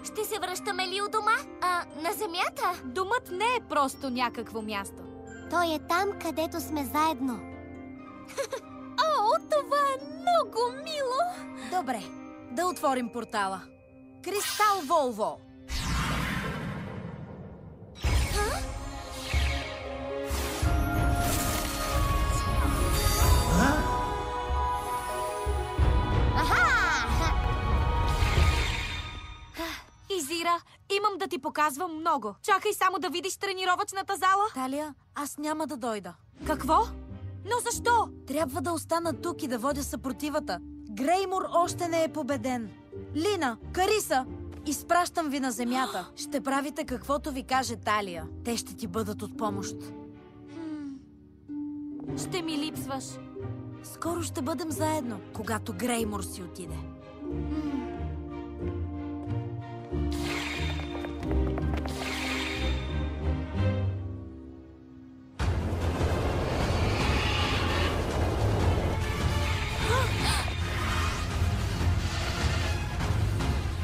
Ще се връщаме ли у дома? На земята? Домът не е просто някакво място. Той е там, където сме заедно. О, това е много мило! Добре, да отворим портала. Кристал Волво! Изира, имам да ти показвам много. Чакай само да видиш тренировъчната зала. Талия, аз няма да дойда. Какво? Но защо? Трябва да остана тук и да водя съпротивата. Греймор още не е победен. Лина, Кариса, изпращам ви на земята. Ще правите каквото ви каже Талия. Те ще ти бъдат от помощ. Ще ми липсваш. Скоро ще бъдем заедно, когато Греймор си отиде.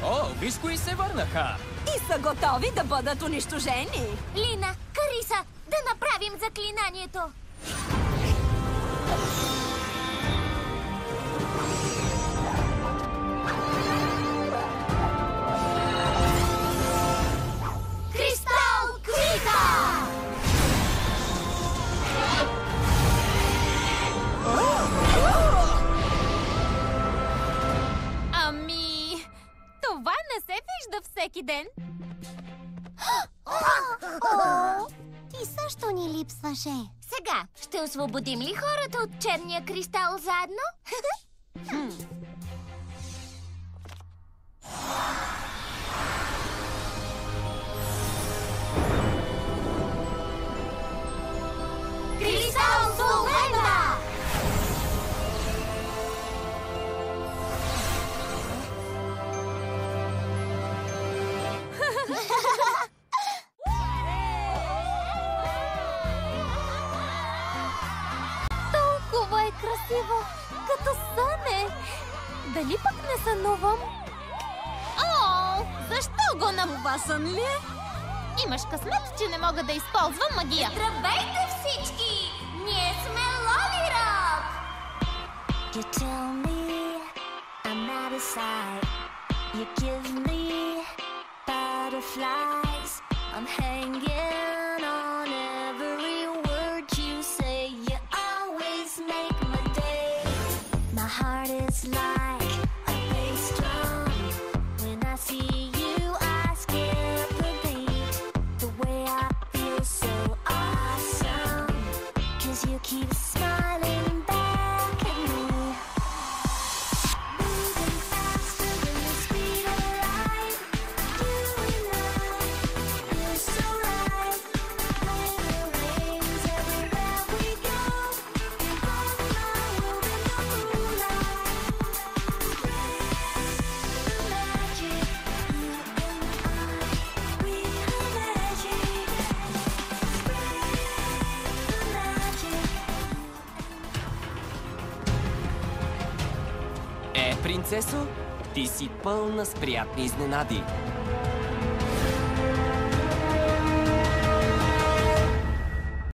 О, виж кои се върнаха! И са готови да бъдат унищожени. Лина, Кариса, да направим заклинанието. Кристал Квита! Ами, това не се вижда всеки ден. Ти също ни липсваше. Сега, ще освободим ли хората от черния кристал заедно? Кристал Солвенда! Толкова е красиво, като съне. Дали пък не сънувам? О, защо го Това сън ли е? Имаш късмет, че не мога да използвам магия. Здравейте всички! Ние сме Лолирок! You tell me I'm out of sight. You give me butterflies. I'm hanging on every word you say. You always make my day. My heart is like a bass drum. When I see you, I skip a beat. The way I feel so awesome. 'Cause you keep smiling back at me. Moving faster than the speed of light. You and I feel so right. When it rains everywhere we go. And all my world in the moonlight. The magic, you and I, we have magic. The magic. Принцесо, ти си пълна с приятни изненади.